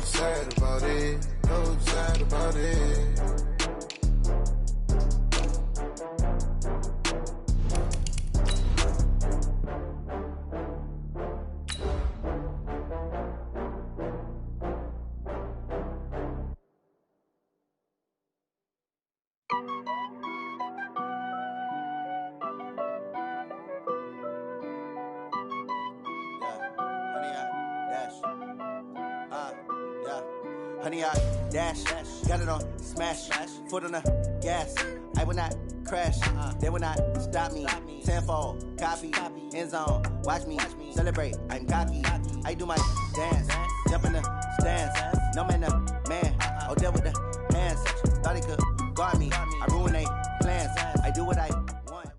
sad about it, no sad about it. Honey, I dash, got it on smash, foot on the gas. I will not crash, they will not stop me. Tenfold, copy, end zone, watch me celebrate. I'm cocky, I do my dance, jump in the stands. No man, the man, oh, deal with the hands. Thought he could guard me, I ruin they plans. I do what I want.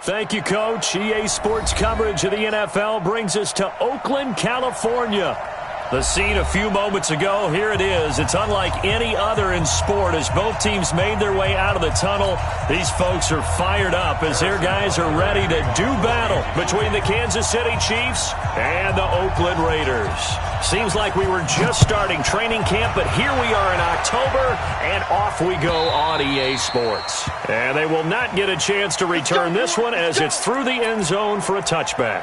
Thank you, Coach. EA Sports coverage of the NFL brings us to Oakland, California. The scene a few moments ago, here it is. It's unlike any other in sport as both teams made their way out of the tunnel. These folks are fired up as their guys are ready to do battle between the Kansas City Chiefs and the Oakland Raiders. Seems like we were just starting training camp, but here we are in October, and off we go on EA Sports. And they will not get a chance to return this one as it's through the end zone for a touchback.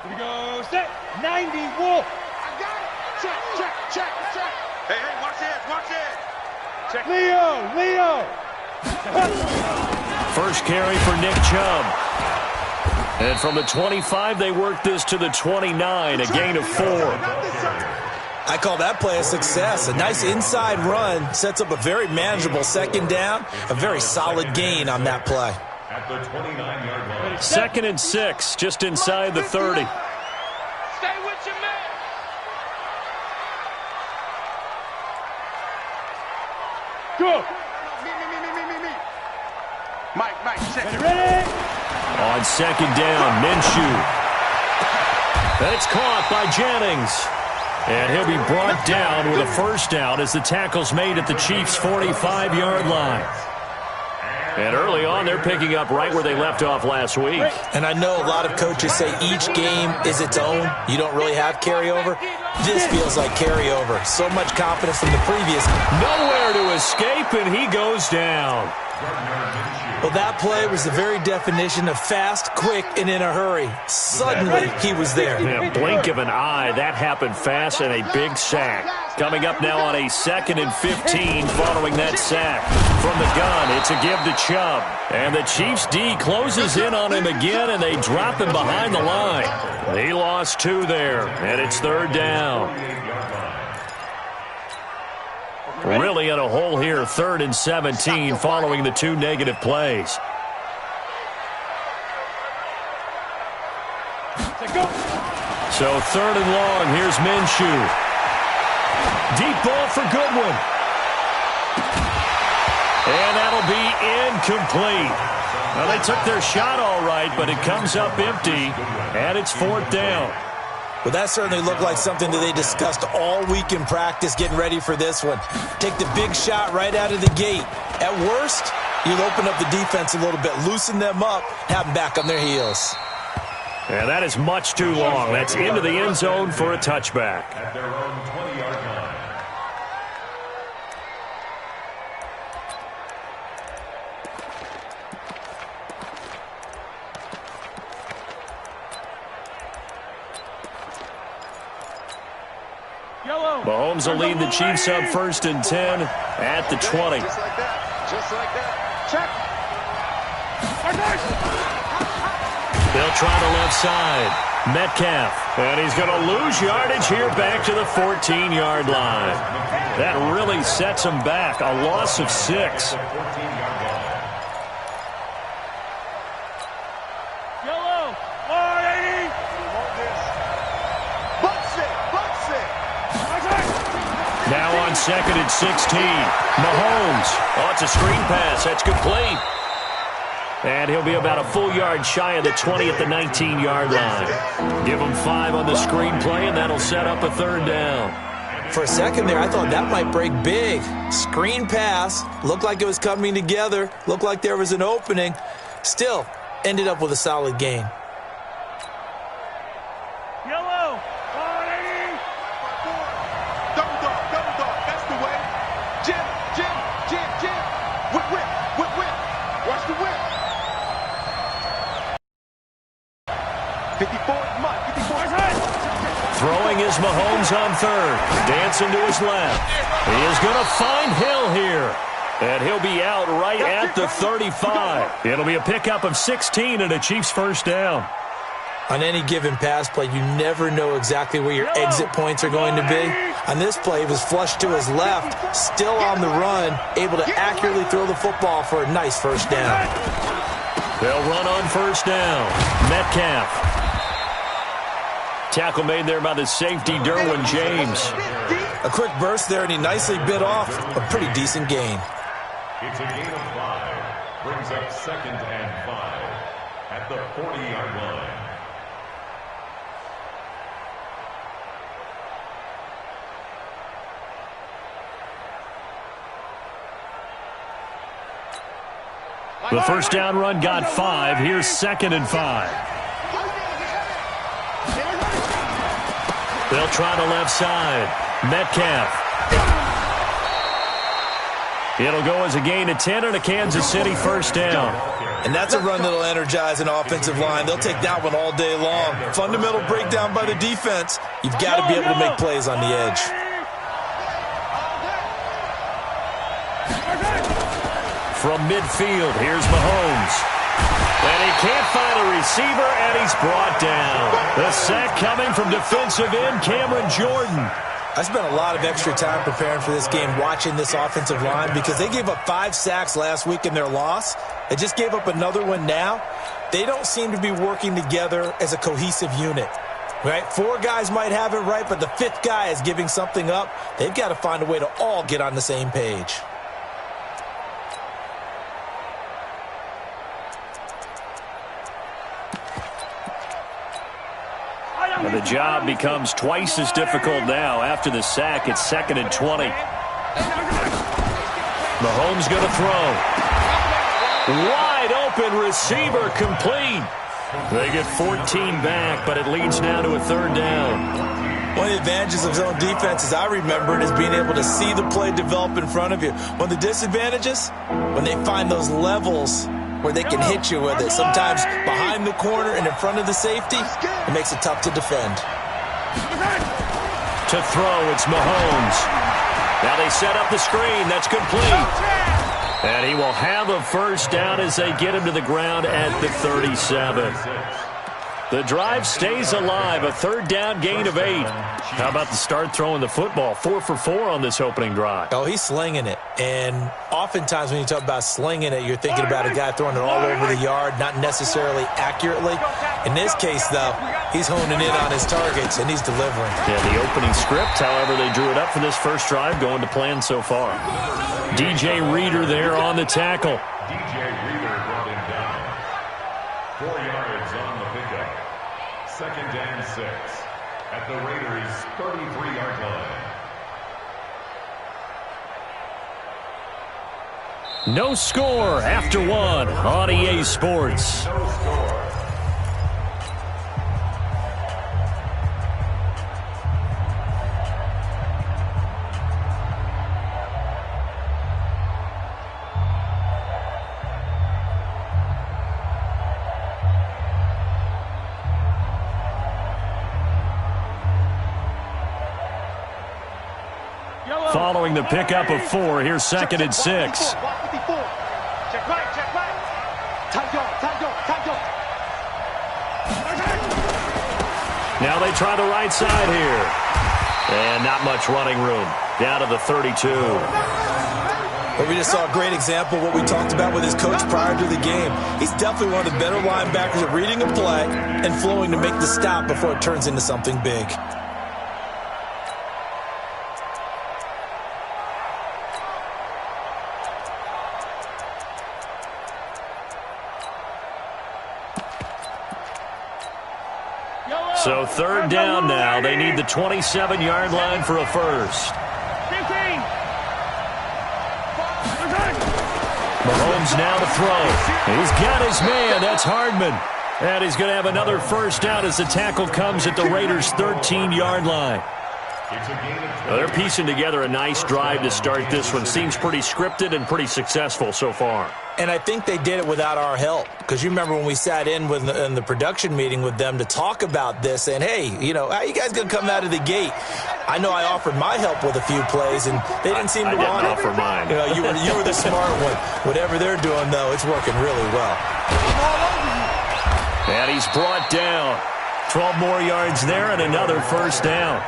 Here we go, set, 90, Wolf. I got it. Check. Hey, watch this. Check. Leo. First carry for Nick Chubb. And from the 25, they work this to the 29, a gain of 4. I call that play a success. A nice inside run sets up a very manageable second down, a very solid gain on that play. At the 29-yard line. 2nd and 6, just inside the 30. Stay with your man. Go. Me. Mike, check. Ready? On 2nd down, Minshew. That's caught by Jennings. And he'll be brought down with a first down as the tackle's made at the Chiefs' 45-yard line. And early on, they're picking up right where they left off last week. And I know a lot of coaches say each game is its own. You don't really have carryover. This feels like carryover. So much confidence from the previous. Nowhere to escape, and he goes down. Well, that play was the very definition of fast, quick, and in a hurry. Suddenly, he was there. Yeah, blink of an eye. That happened fast and a big sack. Coming up now on a 2nd and 15 following that sack. From the gun, it's a give to Chubb. And the Chiefs' D closes in on him again, and they drop him behind the line. He lost 2 there, and it's 3rd down. Really in a hole here, 3rd and 17 following the 2 negative plays. So 3rd and long, here's Minshew. Deep ball for Goodwin. And that'll be incomplete. Well, they took their shot all right, but it comes up empty, and it's 4th down. Well, that certainly looked like something that they discussed all week in practice getting ready for this one. Take the big shot right out of the gate. At worst, you'll open up the defense a little bit, loosen them up, have them back on their heels. And that is much too long. That's into the end zone for a touchback. At their own 20-yard line. Mahomes will lead the Chiefs up 1st and 10 at the 20. Just like that. Check. They'll try the left side. Metcalf. And he's going to lose yardage here back to the 14-yard line. That really sets him back. A loss of 6. Yellow. 180. Now on 2nd and 16. Mahomes. Oh, it's a screen pass. That's complete. And he'll be about a full yard shy of the 20 at the 19-yard line. Give him 5 on the screen play, and that'll set up a 3rd down. For a second there, I thought that might break big. Screen pass, looked like it was coming together, looked like there was an opening. Still, ended up with a solid gain. Yellow. Double dog, that's the way. Jim. Whip. Watch the whip. 54 is Mike. 54 is high. Throwing is Mahomes on third. Dancing to his left. He is going to find Hill here. And he'll be out right at the 35. It'll be a pickup of 16 and a Chiefs first down. On any given pass play, you never know exactly where your exit points are going to be. On this play, he was flushed to his left, still on the run, able to accurately throw the football for a nice first down. They'll run on first down. Metcalf. Tackle made there by the safety, Derwin James. A quick burst there, and he nicely bit off a pretty decent gain. It's a gain of 5. Brings up 2nd and 5 at the 40-yard line. The first down run got 5. Here's 2nd and 5. They'll try the left side. Metcalf. It'll go as a gain of 10 and a Kansas City first down. And that's a run that'll energize an offensive line. They'll take that one all day long. Fundamental breakdown by the defense. You've got to be able to make plays on the edge. From midfield, here's Mahomes. And he can't find a receiver, and he's brought down. The sack coming from defensive end Cameron Jordan. I spent a lot of extra time preparing for this game, watching this offensive line, because they gave up 5 sacks last week in their loss. They just gave up another one now. They don't seem to be working together as a cohesive unit. Right? 4 guys might have it right, but the 5th guy is giving something up. They've got to find a way to all get on the same page. And the job becomes twice as difficult now. After the sack, it's 2nd and 20. Mahomes going to throw. Wide open receiver complete. They get 14 back, but it leads now to a 3rd down. One of the advantages of zone defense, as I remember it, is being able to see the play develop in front of you. One of the disadvantages, when they find those levels where they can hit you with it. Sometimes behind the corner and in front of the safety, it makes it tough to defend. To throw, it's Mahomes. Now they set up the screen. That's complete. And he will have a first down as they get him to the ground at the 37. The drive stays alive, a 3rd down gain of 8. How about the start throwing the football? 4 for 4 on this opening drive. Oh, he's slinging it. And oftentimes when you talk about slinging it, you're thinking about a guy throwing it all over the yard, not necessarily accurately. In this case, though, he's honing in on his targets, and he's delivering. Yeah, the opening script, however, they drew it up for this first drive, going to plan so far. DJ Reader there on the tackle. DJ Reader brought him down. 4 yards on the pickup. 2nd and 6 at the Raiders' 33-yard line. No score after 1 on EA Sports. No score. Following the pickup of 4, here's 2nd and 6. Check right. Now they try the right side here. And not much running room. Down to the 32. But we just saw a great example of what we talked about with his coach prior to the game. He's definitely one of the better linebackers at reading a play and flowing to make the stop before it turns into something big. So third down now. They need the 27-yard line for a first. 15. Mahomes now to throw. He's got his man. That's Hardman. And he's going to have another first down as the tackle comes at the Raiders' 13-yard line. Well, they're piecing together a nice drive to start this one. Seems pretty scripted and pretty successful so far. And I think they did it without our help. Because you remember when we sat in the production meeting with them to talk about this, and hey, you know, how you guys going to come out of the gate? I know I offered my help with a few plays, and they didn't seem to want it. I didn't offer mine. You know, you were the smart one. Whatever they're doing, though, it's working really well. And he's brought down. 12 more yards there and another first down.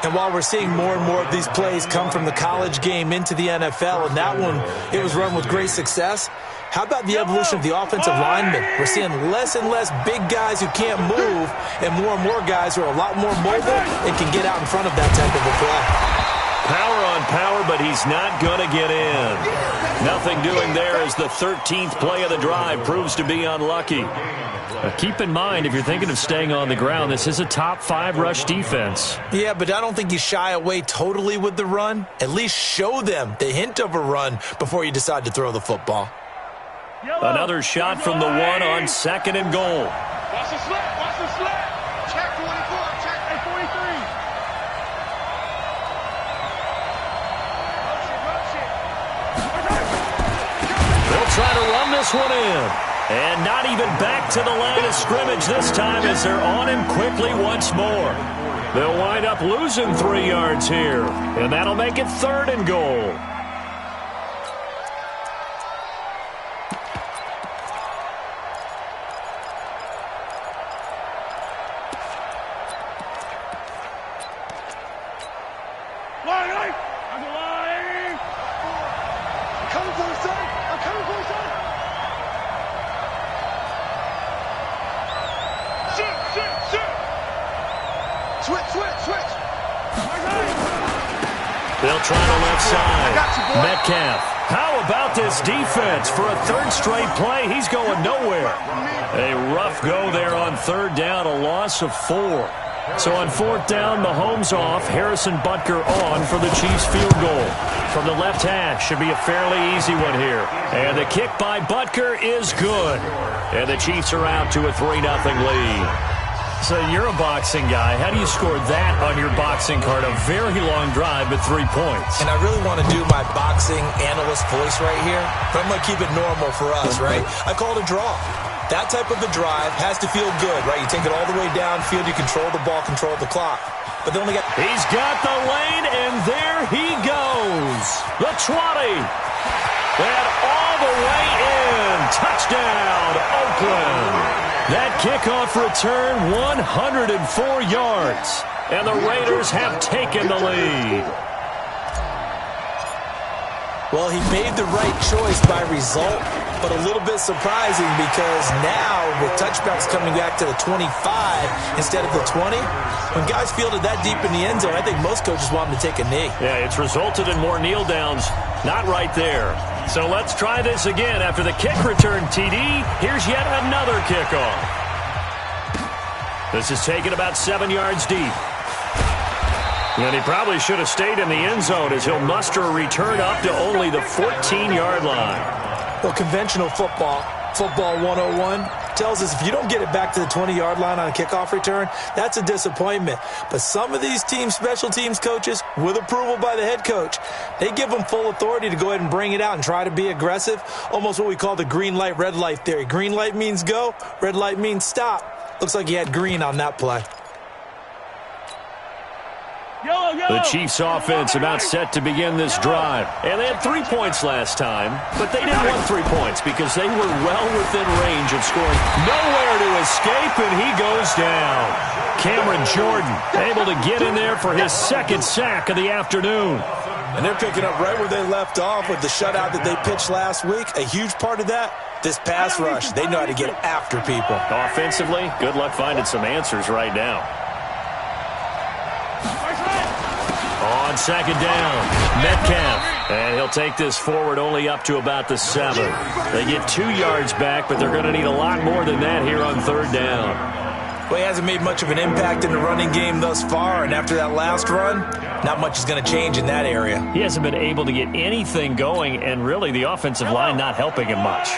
And while we're seeing more and more of these plays come from the college game into the NFL, and that one, it was run with great success, how about the evolution of the offensive linemen? We're seeing less and less big guys who can't move and more guys who are a lot more mobile and can get out in front of that type of a play. Power on power, but he's not going to get in. Nothing doing there as the 13th play of the drive proves to be unlucky. Keep in mind, if you're thinking of staying on the ground, this is a top 5 rush defense. Yeah, but I don't think you shy away totally with the run. At least show them the hint of a run before you decide to throw the football. Another shot from the one on 2nd and goal. Watch the slap. Watch the slap. Check 24. Check 43. They'll try to run this one in. And not even back to the line of scrimmage this time as they're on him quickly once more. They'll wind up losing 3 yards here. And that'll make it 3rd and goal. They'll try the left side. Metcalf. How about this defense? For a 3rd straight play, he's going nowhere. A rough go there on 3rd down, a loss of 4. So on 4th down, Mahomes off, Harrison Butker on for the Chiefs field goal. From the left hash, should be a fairly easy one here. And the kick by Butker is good. And the Chiefs are out to a 3-0 lead. So you're a boxing guy. How do you score that on your boxing card? A very long drive, but 3 points. And I really want to do my boxing analyst voice right here, but I'm going to keep it normal for us, right? I call it a draw. That type of a drive has to feel good, right? You take it all the way downfield, you control the ball, control the clock. But they only got... He's got the lane, and there he goes. The 20. And all the way in. Touchdown, Oakland. That kickoff return, 104 yards. And the Raiders have taken the lead. Well, he made the right choice by result, but a little bit surprising because now with touchbacks coming back to the 25 instead of the 20, when guys fielded that deep in the end zone, I think most coaches want them to take a knee. Yeah, it's resulted in more kneel downs. Not right there. So let's try this again. After the kick return TD, here's yet another kickoff. This is taken about 7 yards deep. And he probably should have stayed in the end zone as he'll muster a return up to only the 14-yard line. Well, conventional football 101, tells us if you don't get it back to the 20-yard line on a kickoff return, that's a disappointment. But some of these team special teams coaches, with approval by the head coach, they give them full authority to go ahead and bring it out and try to be aggressive, almost what we call the green light, red light theory. Green light means go, red light means stop. Looks like he had green on that play. The Chiefs offense about set to begin this drive. And they had 3 points last time, but they didn't want 3 points because they were well within range of scoring. Nowhere to escape, and he goes down. Cameron Jordan able to get in there for his 2nd sack of the afternoon. And they're picking up right where they left off with the shutout that they pitched last week. A huge part of that, this pass rush. They know how to get after people. Offensively, good luck finding some answers right now. On 2nd down, Metcalf. And he'll take this forward only up to about the 7. They get 2 yards back, but they're going to need a lot more than that here on 3rd down. Well, he hasn't made much of an impact in the running game thus far, and after that last run, not much is going to change in that area. He hasn't been able to get anything going, and really the offensive line not helping him much.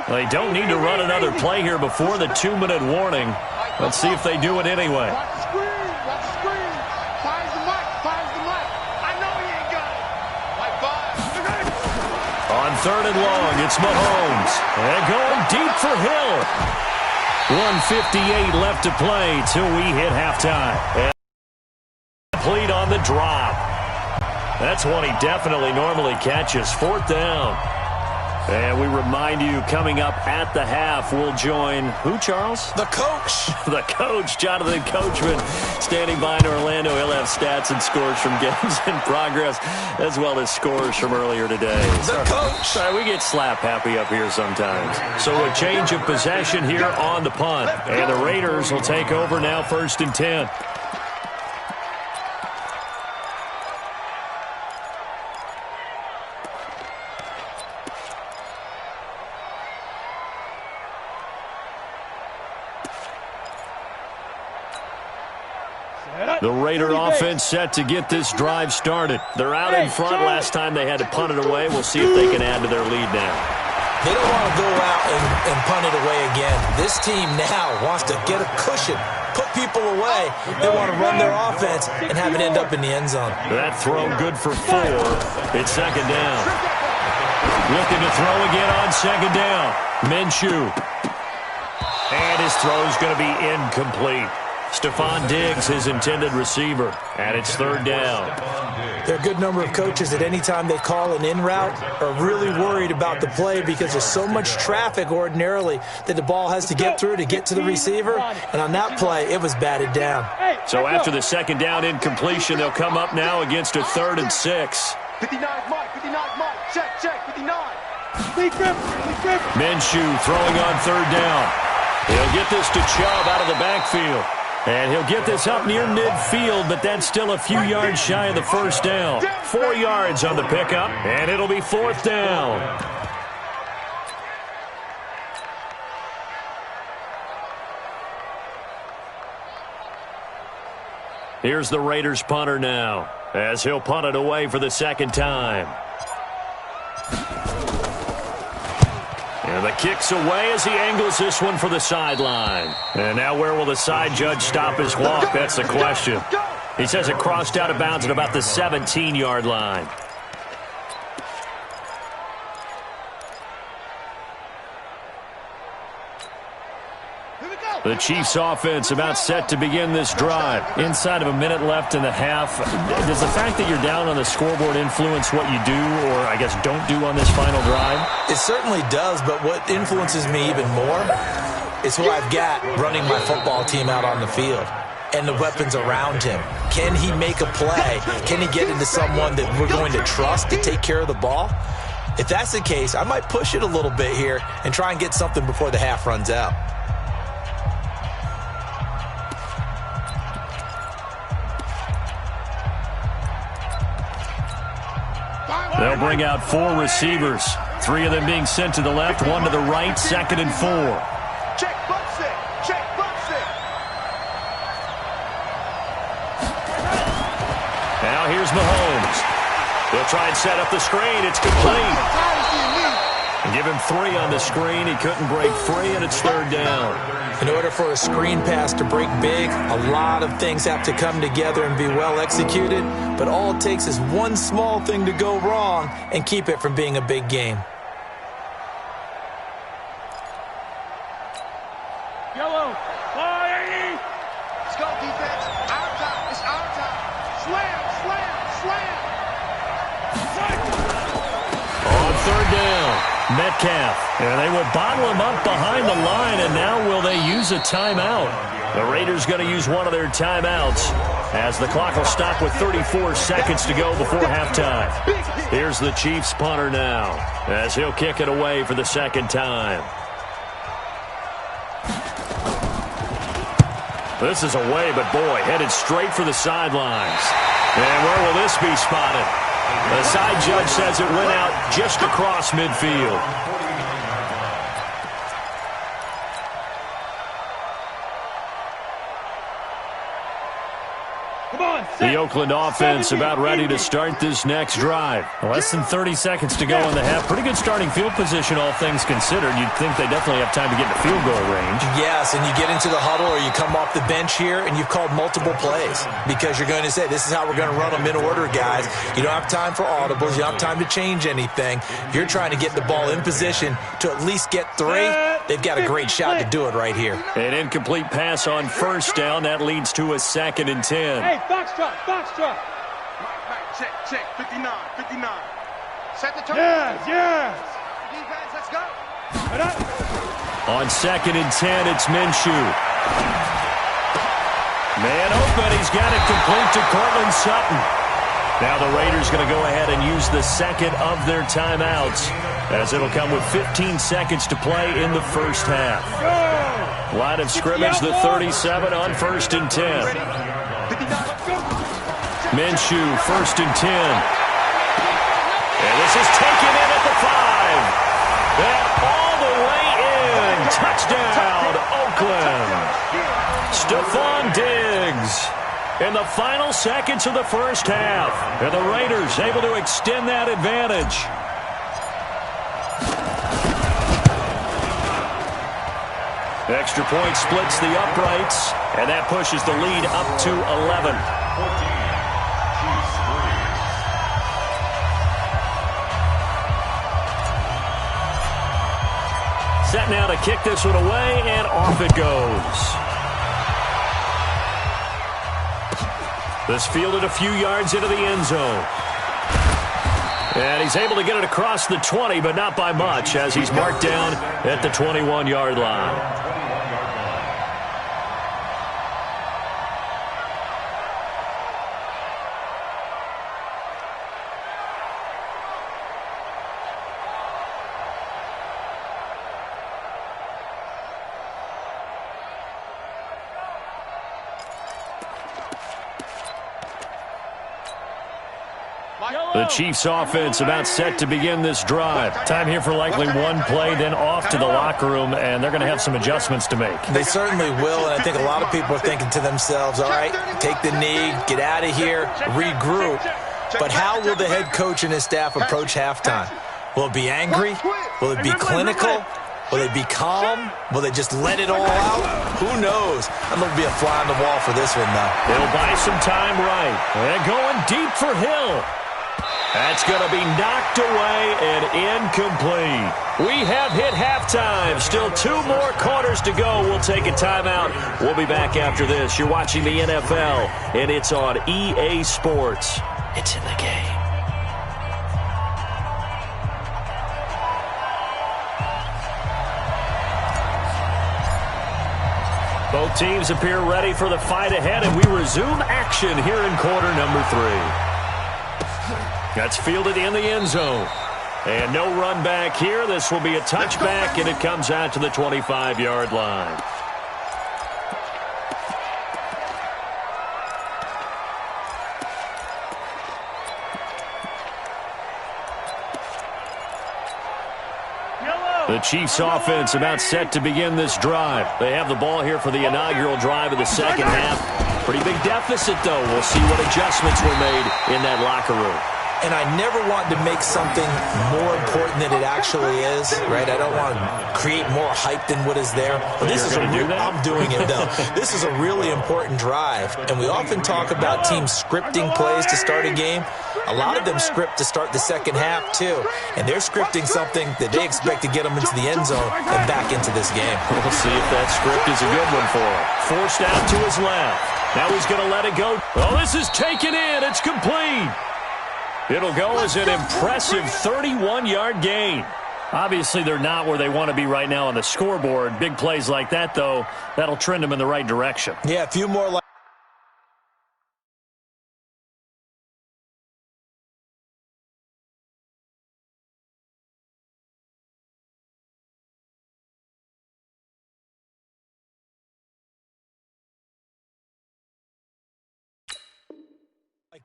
They don't need to run another play here before the 2-minute warning. Let's see if they do it anyway. Watch the screen. Watch the screen. Fires the mic. Fires the mic. I know he ain't got it. Like 5. On 3rd and long, it's Mahomes. And going deep for Hill. 1:58 left to play till we hit halftime. And complete on the drop. That's one he definitely normally catches. 4th down. And we remind you, coming up at the half, we'll join who, Charles? The coach. The coach, Jonathan Coachman, standing by in Orlando. He'll have stats and scores from games in progress, as well as scores from earlier today. The coach. Sorry, we get slap happy up here sometimes. So a change of possession here on the punt. And the Raiders will take over now, 1st and 10. The Raider offense set to get this drive started. They're out in front. Last time they had to punt it away. We'll see if they can add to their lead now. They don't want to go out and punt it away again. This team now wants to get a cushion, put people away. They want to run their offense and have it end up in the end zone. That throw good for 4. It's 2nd down. Looking to throw again on 2nd down. Minshew. And his throw's going to be incomplete. Stephon Diggs, his intended receiver, and it's 3rd down. There are a good number of coaches that any time they call an in route are really worried about the play because there's so much traffic ordinarily that the ball has to get through to get to the receiver, and on that play, it was batted down. So after the 2nd down incompletion, they'll come up now against a 3rd and 6. 59 Mike, 59 Mike, check, 59. Minshew throwing on 3rd down. He'll get this to Chubb out of the backfield. And he'll get this up near midfield, but that's still a few yards shy of the 1st down. 4 yards on the pickup, and it'll be 4th down. Here's the Raiders punter now, as he'll punt it away for the 2nd time. And the kick's away as he angles this one for the sideline. And now where will the side judge stop his walk? That's the question. He says it crossed out of bounds at about the 17-yard line. The Chiefs offense about set to begin this drive. Inside of a minute left in the half. Does the fact that you're down on the scoreboard influence what you do or, I guess, don't do on this final drive? It certainly does, but what influences me even more is who I've got running my football team out on the field and the weapons around him. Can he make a play? Can he get into someone that we're going to trust to take care of the ball? If that's the case, I might push it a little bit here and try and get something before the half runs out. They'll bring out 4 receivers. 3 of them being sent to the left, 1 to the right, 2nd and 4. Check, bumps it. Check, bumps it. Now here's Mahomes. He'll try and set up the screen. It's complete. Give him 3 on the screen. He couldn't break free, and it's 3rd down. In order for a screen pass to break big, a lot of things have to come together and be well executed, but all it takes is one small thing to go wrong and keep it from being a big game. Yellow. Let's go, defense. Our time. It's our time. Slam, slam, slam. On 3rd down, Metcalf. And they will bottle him up behind the line, and now will they use a timeout? The Raiders going to use one of their timeouts as the clock will stop with 34 seconds to go before halftime. Here's the Chiefs punter now as he'll kick it away for the 2nd time. This is away, but boy, headed straight for the sidelines. And where will this be spotted? The side judge says it went out just across midfield. The Oakland offense about ready to start this next drive. Less than 30 seconds to go in the half. Pretty good starting field position, all things considered. You'd think they definitely have time to get into field goal range. Yes, and you get into the huddle or you come off the bench here and you've called multiple plays because you're going to say, this is how we're going to run them in order, guys. You don't have time for audibles. You don't have time to change anything. You're trying to get the ball in position to at least get 3. They've got a great shot to do it right here. An incomplete pass on first down. That leads to a 2nd and 10. Hey, box truck, box truck. Check, 59. Set the turn. Yes. Defense, let's go. On 2nd and 10, it's Minshew. Man open, he's got it complete to Cortland Sutton. Now the Raiders going to go ahead and use the second of their timeouts, as it'll come with 15 seconds to play in the first half. Line of scrimmage, the 37 on 1st and 10. Minshew, 1st and 10. And this is taken in at the 5. And all the way in. Touchdown, Oakland. Stephon Diggs in the final seconds of the first half. And the Raiders able to extend that advantage. Extra point splits the uprights, and that pushes the lead up to 11. Set now to kick this one away, and off it goes. This fielded a few yards into the end zone. And he's able to get it across the 20, but not by much, as he's marked down at the 21-yard line. The Chiefs offense about set to begin this drive. Time here for likely one play, then off to the locker room, and they're going to have some adjustments to make. They certainly will, and I think a lot of people are thinking to themselves, all right, take the knee, get out of here, regroup. But how will the head coach and his staff approach halftime? Will it be angry? Will it be clinical? Will they be calm? Will they just let it all out? Who knows? I'm going to be a fly on the wall for this one, though. They'll buy some time right. And going deep for Hill. That's going to be knocked away and incomplete. We have hit halftime. Still 2 more quarters to go. We'll take a timeout. We'll be back after this. You're watching the NFL, and it's on EA Sports. It's in the game. Both teams appear ready for the fight ahead, and we resume action here in quarter number 3. That's fielded in the end zone. And no run back here. This will be a touchback, and it comes out to the 25-yard line. The Chiefs offense about set to begin this drive. They have the ball here for the inaugural drive of the second half. Pretty big deficit, though. We'll see what adjustments were made in that locker room. And I never want to make something more important than it actually is, right? I don't want to create more hype than what is there. But this is I'm doing it, though. This is a really important drive. And we often talk about teams scripting plays to start a game. A lot of them script to start the second half, too. And they're scripting something that they expect to get them into the end zone and back into this game. We'll see if that script is a good one for him. Forced out to his left. Now he's going to let it go. Oh, this is taken in. It's complete. It'll go as an impressive 31-yard gain. Obviously, they're not where they want to be right now on the scoreboard. Big plays like that, though, that'll trend them in the right direction. Yeah, a few more like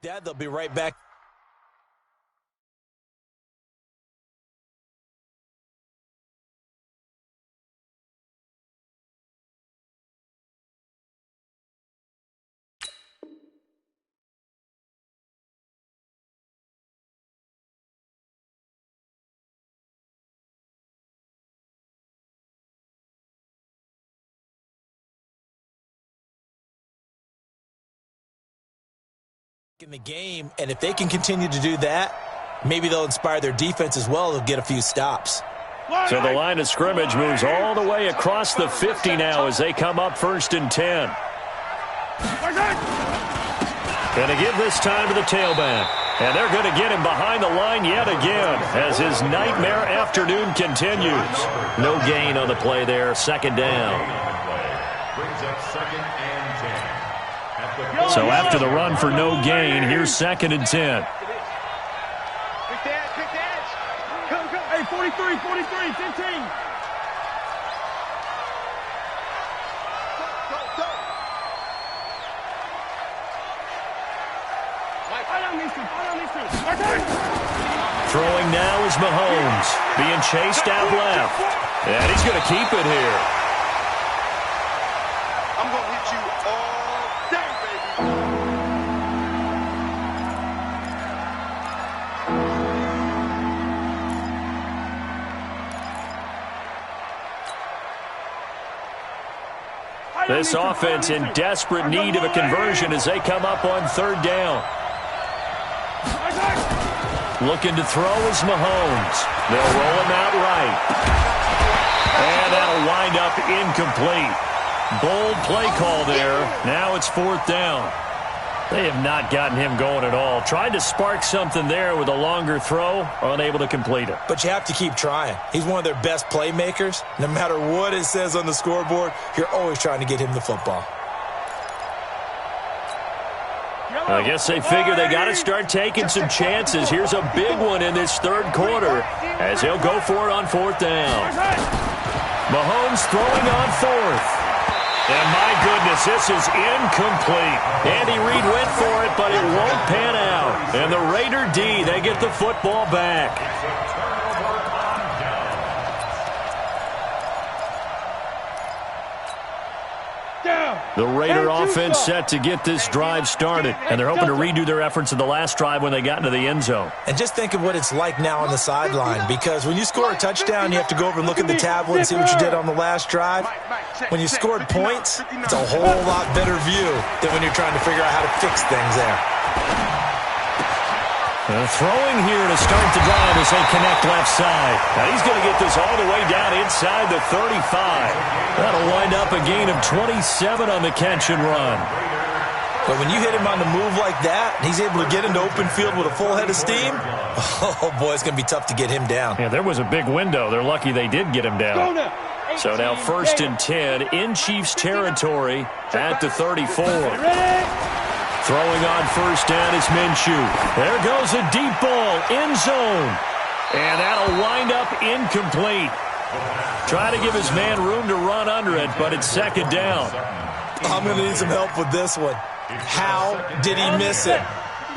that, they'll be right back. in the game, and if they can continue to do that, maybe they'll inspire their defense as well. They'll get a few stops. So the line of scrimmage moves all the way across the 50 now as they come up 1st and 10. Going to give this time to the tailback. And they're going to get him behind the line yet again as his nightmare afternoon continues. No gain on the play there. 2nd down. Brings up 2nd and 10. So after the run for no gain, here's 2nd and 10. Hey, 43, 15. Throwing now is Mahomes, being chased out left. And he's going to keep it here. I'm going to hit you all day, baby. This offense in desperate need of a conversion as they come up on 3rd down. Looking to throw is Mahomes. They'll roll him out right. And that'll wind up incomplete. Bold play call there. Now it's 4th down. They have not gotten him going at all. Tried to spark something there with a longer throw, unable to complete it. But you have to keep trying. He's one of their best playmakers. No matter what it says on the scoreboard, you're always trying to get him the football. I guess they figure they got to start taking some chances. Here's a big one in this 3rd quarter as he'll go for it on 4th down. Mahomes throwing on 4th. And my goodness, this is incomplete. Andy Reid went for it, but it won't pan out. And the Raider D, they get the football back. The Raider offense set to get this drive started, and they're hoping to redo their efforts in the last drive when they got into the end zone. And just think of what it's like now on the sideline, because when you score a touchdown, you have to go over and look at the tablet and see what you did on the last drive. When you scored points, it's a whole lot better view than when you're trying to figure out how to fix things there. Throwing here to start the drive as they connect left side. Now he's going to get this all the way down inside the 35. That'll wind up a gain of 27 on the catch and run. But when you hit him on the move like that, he's able to get into open field with a full head of steam, oh boy, it's going to be tough to get him down. Yeah, there was a big window. They're lucky they did get him down. So now 1st and 10 in Chiefs territory at the 34. Throwing on 1st down is Minshew. There goes a deep ball, end zone. And that'll wind up incomplete. Try to give his man room to run under it, but it's 2nd down. I'm going to need some help with this one. How did he miss it?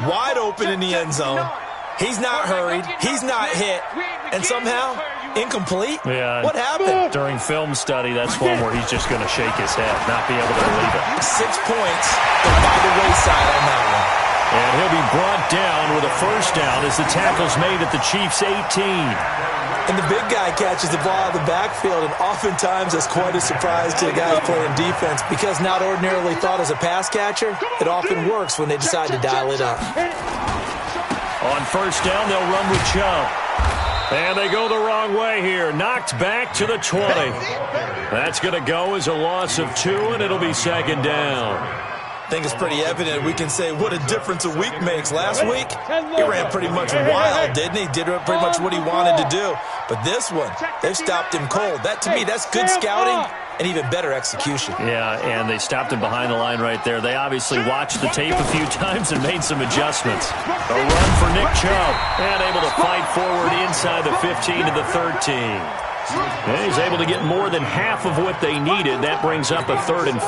Wide open in the end zone. He's not hurried. He's not hit. And somehow, incomplete? Yeah. What happened? During film study, that's one where he's just going to shake his head, not be able to believe it. 6 points, but by the wayside on that one. And he'll be brought down with a 1st down as the tackle's made at the Chiefs' 18. And the big guy catches the ball out of the backfield, and oftentimes that's quite a surprise to the guys playing defense because not ordinarily thought as a pass catcher, it often works when they decide to dial it up. On 1st down, they'll run with Chubb. And they go the wrong way here. Knocked back to the 20. That's going to go as a loss of 2, and it'll be 2nd down. I think it's pretty evident. We can say what a difference a week makes. Last week, he ran pretty much wild, didn't he? Did pretty much what he wanted to do. But this one, they've stopped him cold. That, to me, that's good scouting and even better execution. Yeah, and they stopped him behind the line right there. They obviously watched the tape a few times and made some adjustments. A run for Nick Chubb, and able to fight forward inside the 15 to the 13. And he's able to get more than half of what they needed. That brings up a 3rd and 5.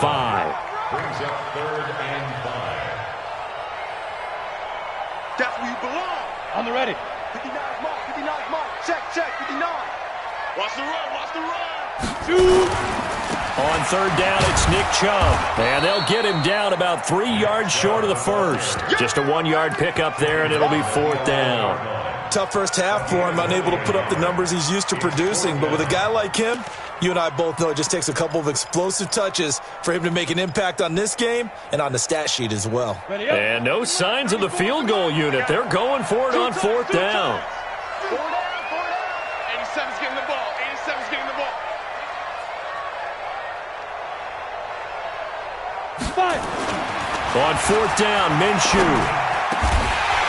Brings up 3rd and 5. That's where you belong. On the ready. 59 mark, 59 mark. Check, 59. Watch the run, watch the run. On 3rd down, it's Nick Chubb. And they'll get him down about 3 yards short of the 1st. Just a 1-yard pickup there, and it'll be 4th down. Tough first half for him, unable to put up the numbers he's used to producing. But with a guy like him, You and I both know it just takes a couple of explosive touches for him to make an impact on this game and on the stat sheet as well. And no signs of the field goal unit. They're going for it on fourth down. 87's getting the ball. 87's getting the ball. 5. On fourth down, Minshew.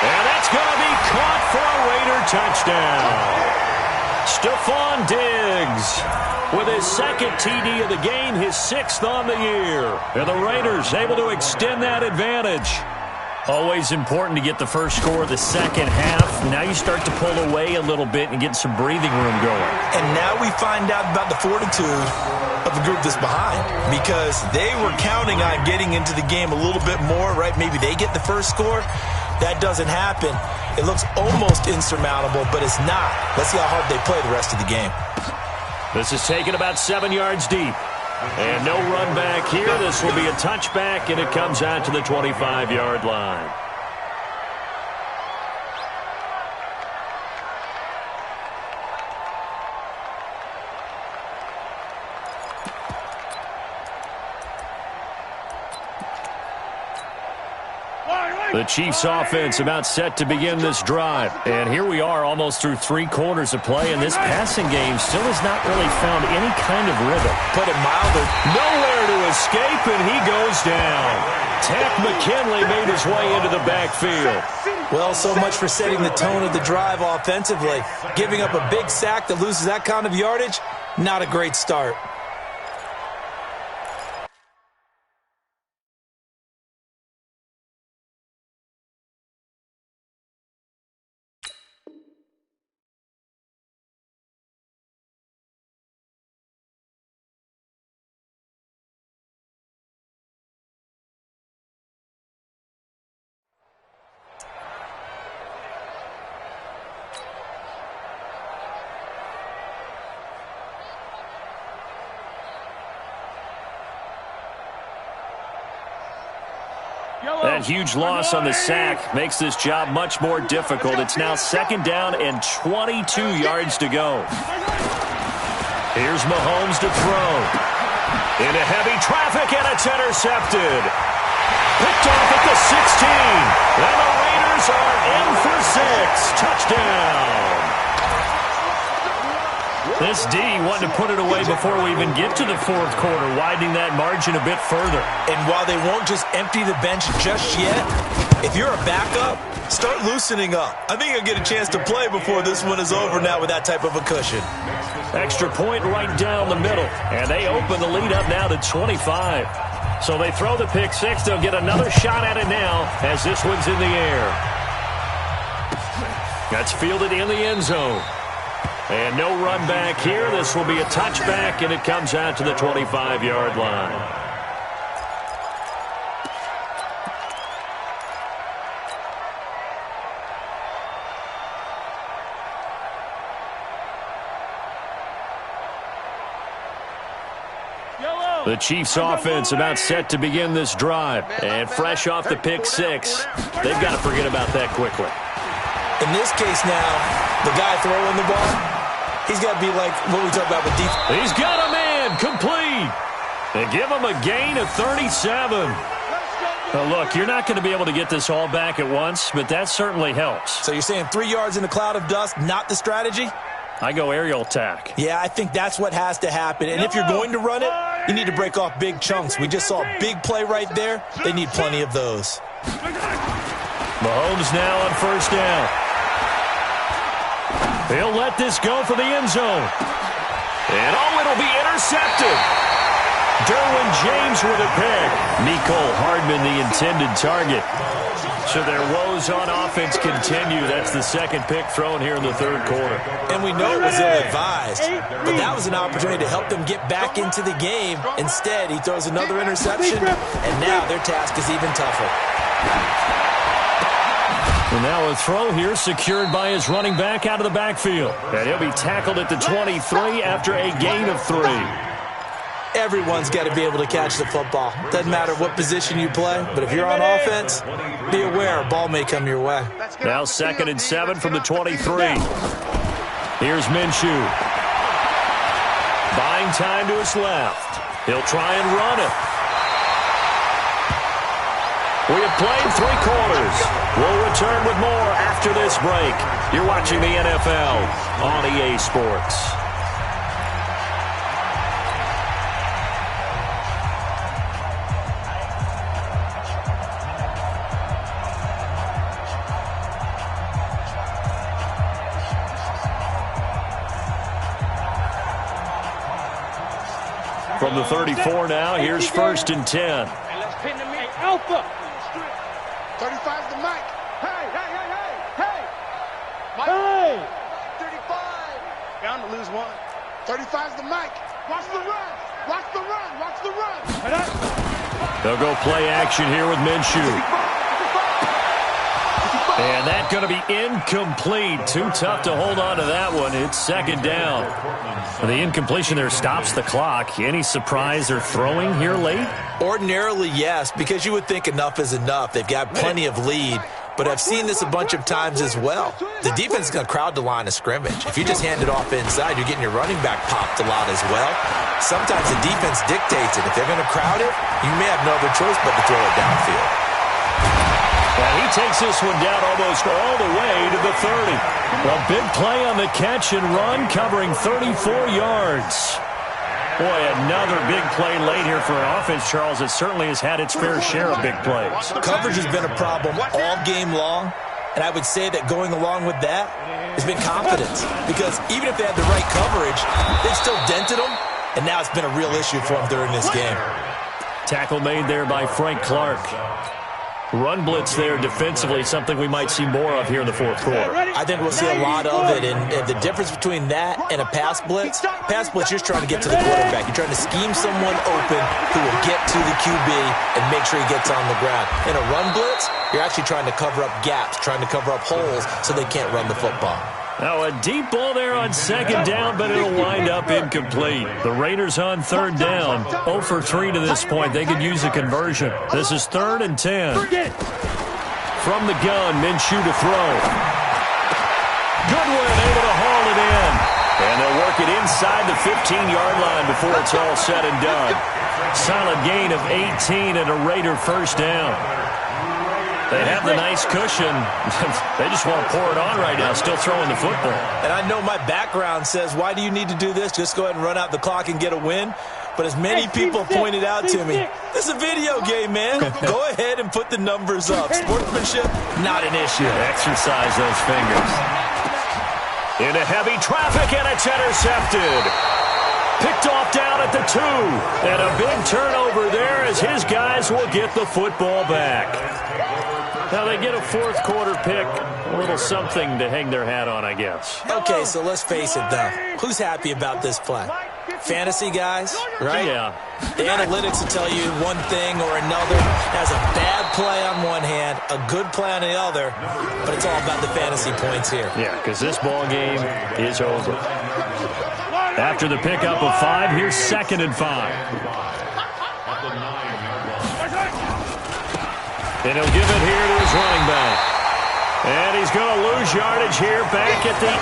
And that's going to be caught for a Raider touchdown. Stephon Diggs with his second TD of the game, his 6th on the year. And the Raiders able to extend that advantage. Always important to get the first score of the second half. Now you start to pull away a little bit and get some breathing room going. And now we find out about the fortitude of the group that's behind, because they were counting on getting into the game a little bit more, right? Maybe they get the first score. That doesn't happen. It looks almost insurmountable, but it's not. Let's see how hard they play the rest of the game. This is taken about 7 yards deep. And no run back here. This will be a touchback, and it comes out to the 25-yard line. The Chiefs offense about set to begin this drive. And here we are almost through 3 quarters of play, and this passing game still has not really found any kind of rhythm. Put it milder. Nowhere to escape, and he goes down. Takk McKinley made his way into the backfield. Well, so much for setting the tone of the drive offensively. Giving up a big sack that loses that kind of yardage, not a great start. That huge loss on the sack makes this job much more difficult. It's now 2nd down and 22 yards to go. Here's Mahomes to throw. Into heavy traffic, and it's intercepted. Picked off at the 16. And the Raiders are in for 6. Touchdown. This D wanted to put it away before we even get to the 4th quarter, widening that margin a bit further. And while they won't just empty the bench just yet, if you're a backup, start loosening up. I think you'll get a chance to play before this one is over now with that type of a cushion. Extra point right down the middle, and they open the lead up now to 25. So they throw the pick 6. They'll get another shot at it now as this one's in the air. That's fielded in the end zone. And no run back here. This will be a touchback, and it comes out to the 25-yard line. The Chiefs offense about set to begin this drive. And fresh off the pick 6, they've got to forget about that quickly. In this case now, the guy throwing the ball, he's got to be like what we talk about with defense. He's got a man complete. They give him a gain of 37. Now look, you're not going to be able to get this all back at once, but that certainly helps. So you're saying 3 yards in a cloud of dust, not the strategy? I go aerial attack. Yeah, I think that's what has to happen. And if you're going to run it, you need to break off big chunks. We just saw a big play right there. They need plenty of those. Mahomes now on 1st down. He'll let this go for the end zone. And it'll be intercepted. Derwin James with a pick. Mecole Hardman the intended target. So their woes on offense continue. That's the 2nd pick thrown here in the 3rd quarter. And we know it was ill-advised, but that was an opportunity to help them get back into the game. Instead, he throws another interception, and now their task is even tougher. And now a throw here secured by his running back out of the backfield. And he'll be tackled at the 23 after a gain of 3. Everyone's got to be able to catch the football. Doesn't matter what position you play, but if you're on offense, be aware a ball may come your way. Now 2nd and 7 from the 23. Here's Minshew. Buying time to his left. He'll try and run it. We have played 3 quarters. We'll return with more after this break. You're watching the NFL on EA Sports. From the 34 now, here's 1st and 10. Let's pin the man. Alpha. 35's the mic. Hey, hey, hey, hey, hey. Mike. Hey. 35. Bound to lose one. 35's the mic. Watch the run. Watch the run. Watch the run. They'll go play action here with Minshew. And that's going to be incomplete. Too tough to hold on to that one. It's 2nd down. The incompletion there stops the clock. Any surprise or throwing here late? Ordinarily, yes, because you would think enough is enough. They've got plenty of lead, but I've seen this a bunch of times as well. The defense is going to crowd the line of scrimmage. If you just hand it off inside, you're getting your running back popped a lot as well. Sometimes the defense dictates it. If they're going to crowd it, you may have no other choice but to throw it downfield. And he takes this one down almost all the way to the 30. A big play on the catch and run, covering 34 yards. Boy, another big play late here for an offense, Charles. It certainly has had its fair share of big plays. Coverage has been a problem all game long, and I would say that going along with that has been confidence. Because even if they had the right coverage, they still dented them, and now it's been a real issue for them during this game. Tackle made there by Frank Clark. Run blitz there defensively, something we might see more of here in the 4th quarter. I think we'll see a lot of it, and the difference between that and a pass blitz, you're just trying to get to the quarterback. You're trying to scheme someone open who will get to the QB and make sure he gets on the ground. In a run blitz, you're actually trying to cover up gaps, trying to cover up holes so they can't run the football. Now a deep ball there on 2nd down, but it'll wind up incomplete. The Raiders on 3rd down. 0 for 3 to this point. They could use a conversion. This is 3rd and 10. From the gun, Minshew to throw. Goodwin able to haul it in. And they'll work it inside the 15-yard line before it's all said and done. Solid gain of 18 and a Raider 1st down. They have the nice cushion. They just want to pour it on right now, still throwing the football. And I know my background says, why do you need to do this? Just go ahead and run out the clock and get a win. But as many people pointed out to me, this is a video game, man. Go ahead and put the numbers up. Sportsmanship, not an issue. Exercise those fingers. Into heavy traffic, and it's intercepted. Picked off down at the 2. And a big turnover there as his guys will get the football back. Now they get a 4th quarter pick. A little something to hang their hat on, I guess. Okay, so let's face it, though. Who's happy about this play? Fantasy guys, right? Yeah. The analytics will tell you one thing or another. Has a bad play on one hand, a good play on the other, but it's all about the fantasy points here. Yeah, because this ball game is over. After the pickup of 5, here's 2nd and 5. And he'll give it here to his running back. And he's going to lose yardage here back at the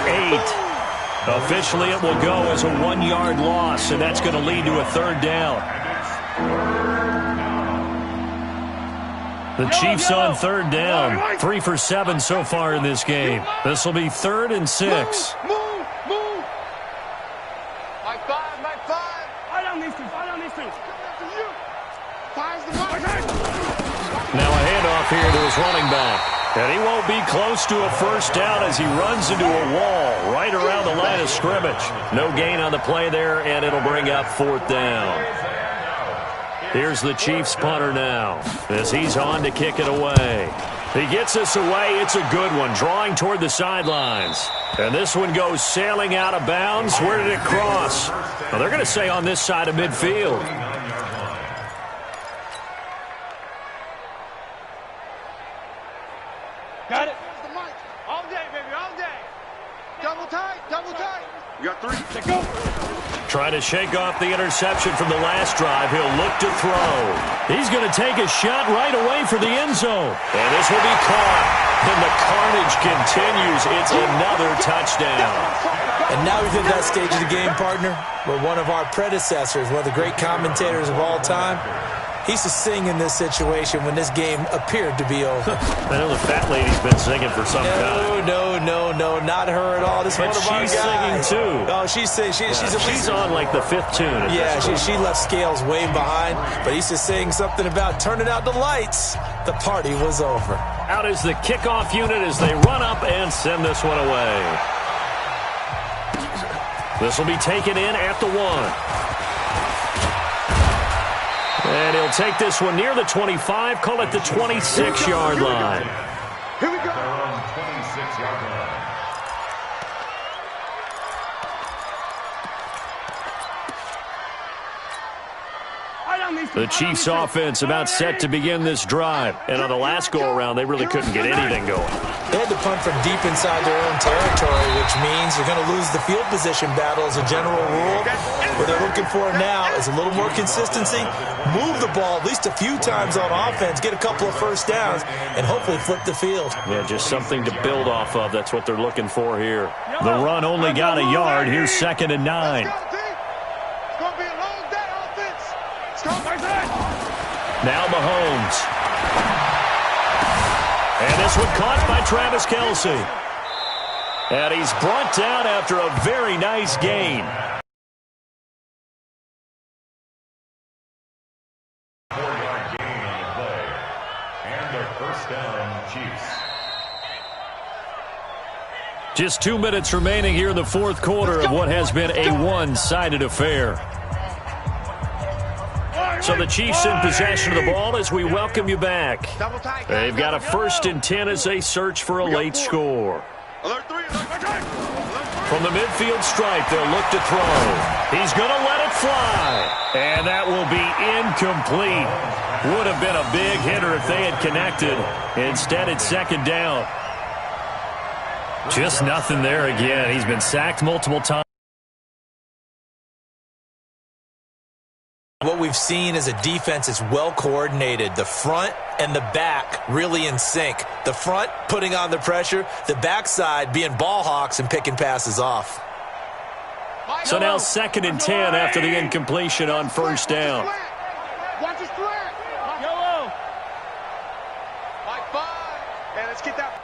8. Officially, it will go as a 1-yard loss, and that's going to lead to a 3rd down. The Chiefs on 3rd down. 3 for 7 so far in this game. This will be 3rd and 6. Move. Mike 5. Right on these two. Five's the mic. Now a handoff here to his running back. And he won't be close to a 1st down as he runs into a wall right around the line of scrimmage. No gain on the play there, and it'll bring up 4th down. Here's the Chiefs punter now as he's on to kick it away. He gets us away. It's a good one, drawing toward the sidelines. And this one goes sailing out of bounds. Where did it cross? Well, they're going to say on this side of midfield. Got it. The mic. All day, baby, all day. Double tight. You got 3. Let's go. Trying to shake off the interception from the last drive. He'll look to throw. He's going to take a shot right away for the end zone. And this will be caught. And the carnage continues. It's another touchdown. And now we've hit that stage of the game, partner, where one of our predecessors, one of the great commentators of all time, he's to sing in this situation when this game appeared to be over. I know the fat lady's been singing for some time. No, not her at all. This is one of our guys. She's singing too. Oh, she's singing. She's on like the 5th tune. Yeah, she left Scales way behind, but he's just saying something about turning out the lights. The party was over. Out is the kickoff unit as they run up and send this one away. This will be taken in at the 1. And he'll take this one near the 25, call it the 26-yard line. Here we go. They're on 26-yard line. The Chiefs offense about set to begin this drive. And on the last go-around, they really couldn't get anything going. They had to punt from deep inside their own territory, which means you're going to lose the field position battle as a general rule. What they're looking for now is a little more consistency, move the ball at least a few times on offense, get a couple of first downs, and hopefully flip the field. Yeah, just something to build off of. That's what they're looking for here. The run only got a yard. Here's 2nd and 9. Now Mahomes. And this one caught by Travis Kelce. And he's brought down after a very nice gain. 4-yard gain on the play. And a first down, Chiefs. Just 2 minutes remaining here in the 4th quarter of what has been a one-sided affair. So the Chiefs in possession of the ball as we welcome you back. They've got a 1st and 10 as they search for a late score. From the midfield stripe, they'll look to throw. He's going to let it fly. And that will be incomplete. Would have been a big hitter if they had connected. Instead, it's 2nd down. Just nothing there again. He's been sacked multiple times. What we've seen is a defense is well coordinated. The front and the back really in sync. The front putting on the pressure, the backside being ball hawks and picking passes off. So now 2nd and 10 after the incompletion on 1st down. Watch his threat. Yellow. Like 5. And let's get that.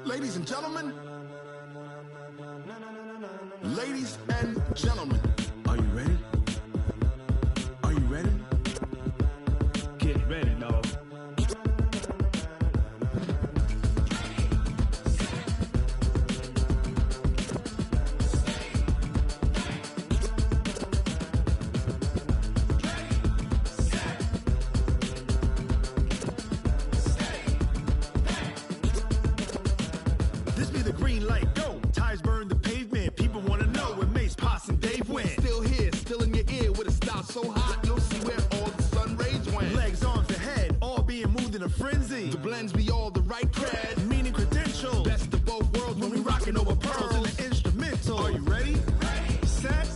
Ladies and gentlemen. Ladies and gentlemen. Are you ready? Are you ready? Get ready, dog. This be the green light, go. Tires burn the pavement. People want to know where Mace, Potts, and Dave went. Still here, still in your ear with a style so hot, you'll see where all the sun rays went. Legs, arms, and head, all being moved in a frenzy. The blends be all the right cred, meaning credentials. Best of both worlds when we rockin' over pearls in the instrumental. Are you ready? Ready. Set.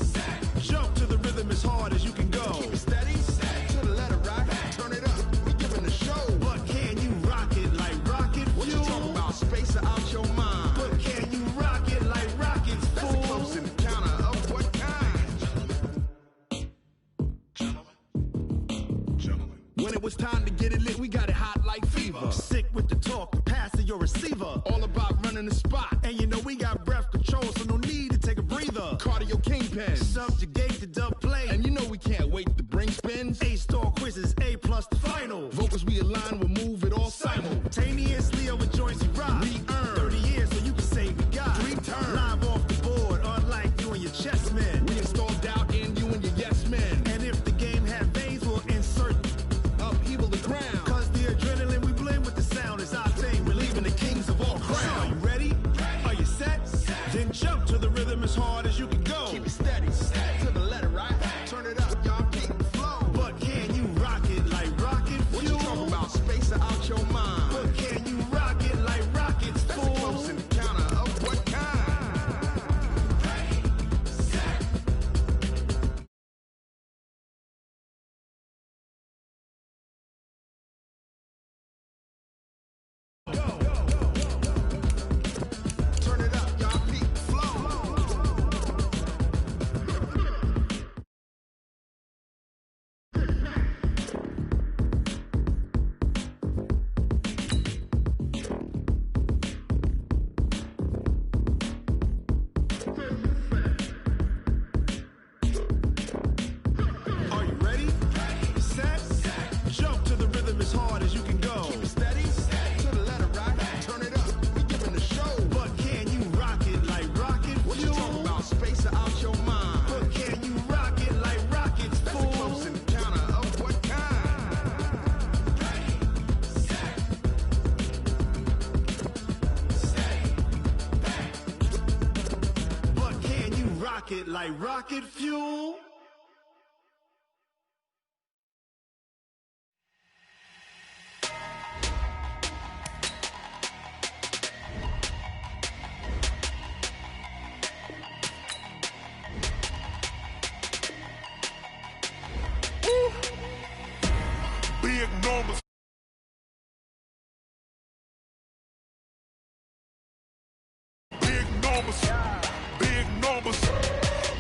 Jump to the rhythm as hard as you can go. Keep it steady. To the letter right. Turn it up. We giving the show. But can you rock it like rocket fuel? What you talking about? Space out your mind. But can you rock it like rockets, fool? That's a close encounter of what kind? Gentlemen. When it was time to get it lit, we got it hot like fever. Sick with the talk, passing your receiver. All about running the spot. And you know we got breath control, so no need to take a breather. Cardio kingpin. Subjugate the dub play. And you know we can't wait to bring spins. A-star quizzes, A+ the final. Vocals we align, we'll move it all simultaneously over joints we rock. We earn 30 years so you can say we got 3 turns. Live off the board, unlike you and your chess men. We install doubt in you and your yes men. And if the game had veins, we'll insert upheaval the ground. Cause the adrenaline we blend with the sound is our thing. We're leaving the kings of all crown. Are you ready? Are you set? Then jump to the rhythm as hard as you can go. Keep it steady. To the letter right. Turn it up, y'all keep the flow. But can you rock it like rocket fuel? What you talking about? Space out your mind. But can you rock it like rockets, fool? That's a close encounter of what kind? Turn it up, y'all keep the flow. Are you ready? Set. Jump to the rhythm as hard as you can go. Keep it steady. To the letter right. Turn it up. We giving the show. But can you rock it like rocket fuel? What you talking about? Space out your mind. But can you rock it like rockets, fool? That's a close encounter of what kind? But can you rock it like rocket fuel? Big numbers. Big numbers. Big numbers.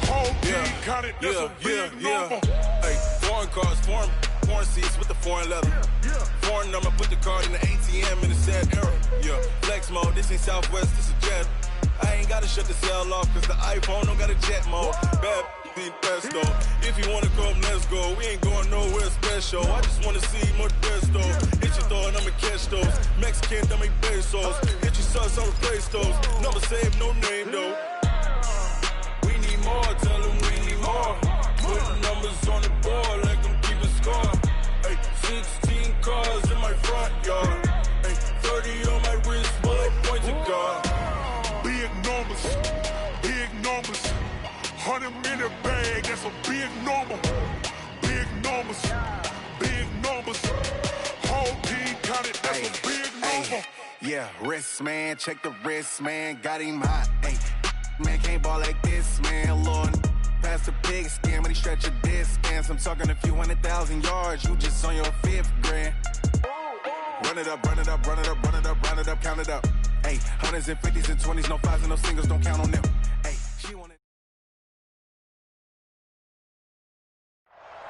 Whole team counted. That's a big number. Hey, foreign cars, foreign seats with the foreign leather. Foreign number, put the card in the ATM in the sad era. Yeah, flex mode, this ain't Southwest, this is jet. I ain't gotta shut the cell off, cause the iPhone don't got a jet mode. Bad need pesto. If you wanna come, let's go. We ain't going nowhere special. I just wanna see more pesto. Hit your thought, I'ma catch those. Mexican, I make pesos. Hit your sus, I'll replace those. Number save, no name though. We need more, tell them we need more. Put the numbers on the board, let them keep a score. Hey, 16 cars in my front yard. Hey, 30 on my wrist, bullet points of God. Big numbers. Big numbers. 100 in a bag, that's a big number. Big numbers. Big numbers. Whole team counted, that's a big number. Yeah, wrist man, check the wrist man, got him hot. Ay, man can't ball like this, man. Lord, past the pig skin when he stretch a distance. I'm talking a few 100,000 yards, you just on your 5th grand. Run it up, run it up, run it up, run it up, run it up, count it up. Ay, 100s and 50s and 20s, no 5s and no singles, don't count on them. Ay, she wanted.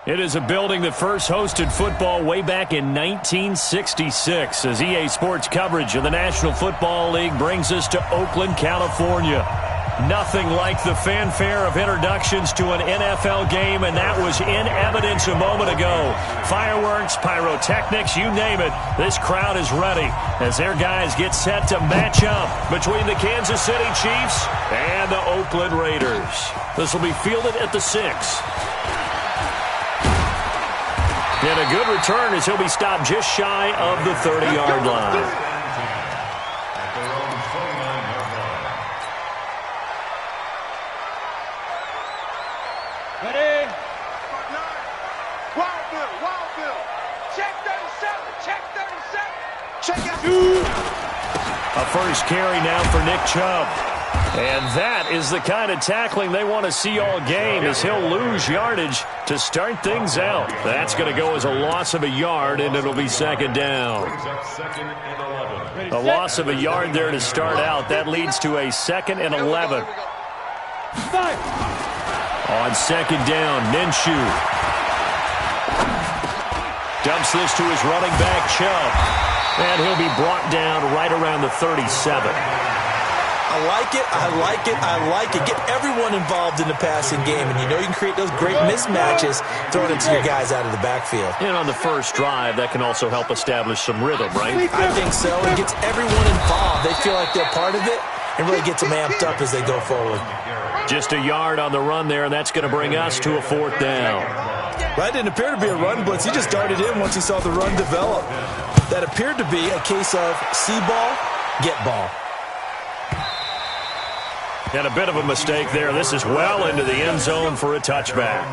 It is a building that first hosted football way back in 1966 as EA Sports coverage of the National Football League brings us to Oakland, California. Nothing like the fanfare of introductions to an NFL game, and that was in evidence a moment ago. Fireworks, pyrotechnics, you name it, this crowd is ready as their guys get set to match up between the Kansas City Chiefs and the Oakland Raiders. This will be fielded at the 6. And a good return as he'll be stopped just shy of the 30-yard line. Ready? Wild Bill. Check 37. Check out. A first carry now for Nick Chubb. And that is the kind of tackling they want to see all game as he'll lose yardage to start things out. That's going to go as a loss of a yard, and it'll be second down. A loss of a yard there to start out. That leads to a 2nd and 11. On second down, Minshew dumps this to his running back, Chubb. And he'll be brought down right around the 37. I like it. Get everyone involved in the passing game, and you know you can create those great mismatches throwing it to your guys out of the backfield. And on the first drive, that can also help establish some rhythm, right? I think so. It gets everyone involved. They feel like they're part of it and really gets them amped up as they go forward. Just a yard on the run there, and that's going to bring us to a 4th down. That didn't appear to be a run blitz. He just darted in once he saw the run develop. That appeared to be a case of see ball, get ball. And a bit of a mistake there. This is well into the end zone for a touchback.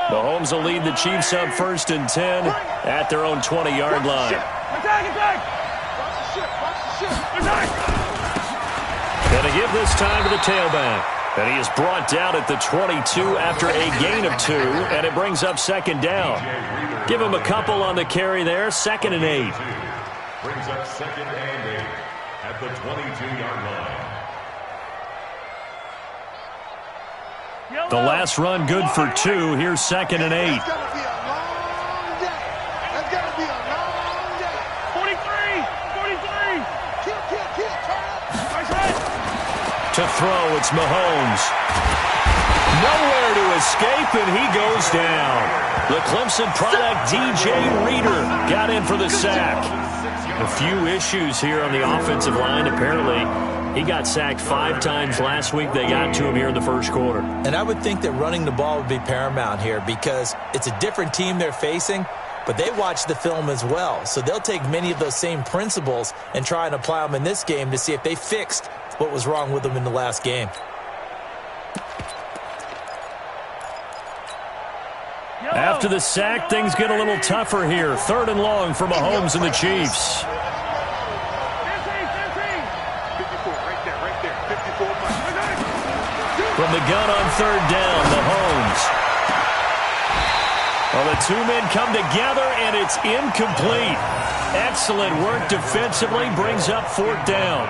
Mahomes will lead the Chiefs up 1st and 10 at their own 20-yard line. Going to give this time to the tailback. And he is brought down at the 22 after a gain of 2, and it brings up 2nd down. Give him a couple on the carry there, 2nd and 8. Brings up 2nd and 8 at the 22-yard line. The last run good for 2. Here's 2nd and 8. It's going to be a long day. It's going to be a long day. 43. Kill. Nice hit. To throw, it's Mahomes. Nowhere to escape, and he goes down. The Clemson product, DJ Reader, got in for the sack. A few issues here on the offensive line. Apparently, he got sacked 5 times last week. They got to him here in the first quarter. And I would think that running the ball would be paramount here because it's a different team they're facing, but they watch the film as well. So they'll take many of those same principles and try and apply them in this game to see if they fixed what was wrong with them in the last game. After the sack, things get a little tougher here. 3rd and long for Mahomes and the Chiefs. 54, right there. 54. From the gun on 3rd down, Mahomes. Well, the 2 men come together, and it's incomplete. Excellent work defensively, brings up 4th down.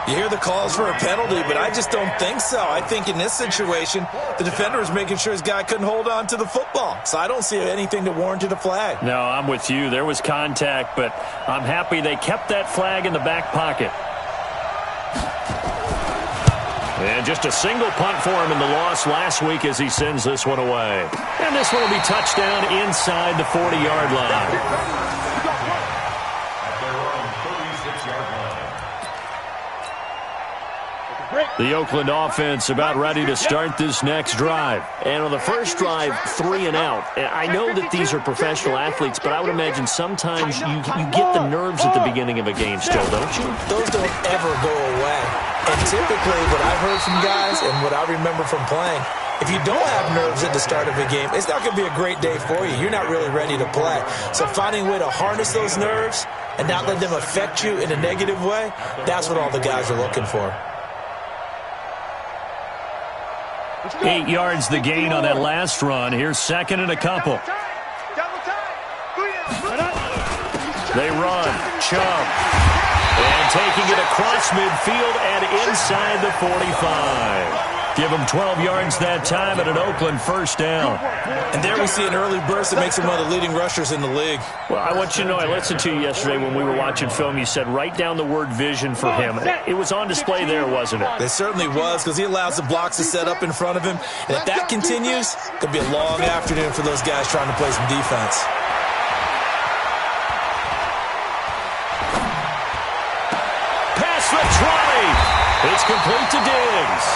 You hear the calls for a penalty, but I just don't think so. I think in this situation, the defender was making sure his guy couldn't hold on to the football. So I don't see anything that warranted a flag. No, I'm with you. There was contact, but I'm happy they kept that flag in the back pocket. And just a single punt for him in the loss last week as he sends this one away. And this one will be touchdown inside the 40-yard line. The Oakland offense about ready to start this next drive. And on the first drive, 3 and out. I know that these are professional athletes, but I would imagine sometimes you get the nerves at the beginning of a game still, don't you? Those don't ever go away. And typically what I've heard from guys and what I remember from playing, if you don't have nerves at the start of a game, it's not going to be a great day for you. You're not really ready to play. So finding a way to harness those nerves and not let them affect you in a negative way, that's what all the guys are looking for. 8 yards the gain on that last run. Here's 2nd and a couple. Double time. They run. Chubb. And taking it across midfield and inside the 45. Give him 12 yards that time at an Oakland first down. And there we see an early burst that makes him one of the leading rushers in the league. Well, I want you to know, I listened to you yesterday when we were watching film. You said write down the word vision for him. It was on display there, wasn't it? It certainly was, because he allows the blocks to set up in front of him. And if that continues, it could be a long afternoon for those guys trying to play some defense. Pass the 20. It's complete to Diggs.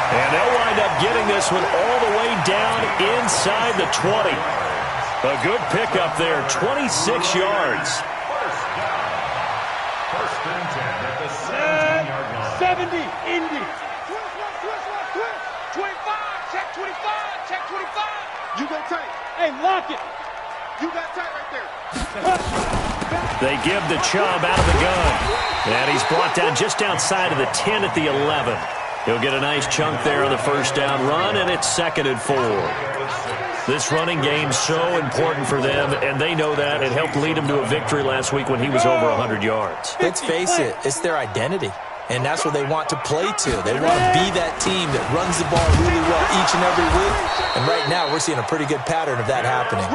And they'll wind up getting this one all the way down inside the 20. A good pickup there, 26 yards. First and 10 at the 17-yard line. 70, Indy. 25, check 25, check 25. You go tight. Hey, lock it. You got tight right there. They give the Chubb out of the gun. And he's brought down just outside of the 10 at the 11. He'll get a nice chunk there on the first down run, and it's 2nd and 4. This running game's so important for them, and they know that. It helped lead him to a victory last week when he was over 100 yards. Let's face it, it's their identity, and that's what they want to play to. They want to be that team that runs the ball really well each and every week, and right now we're seeing a pretty good pattern of that happening.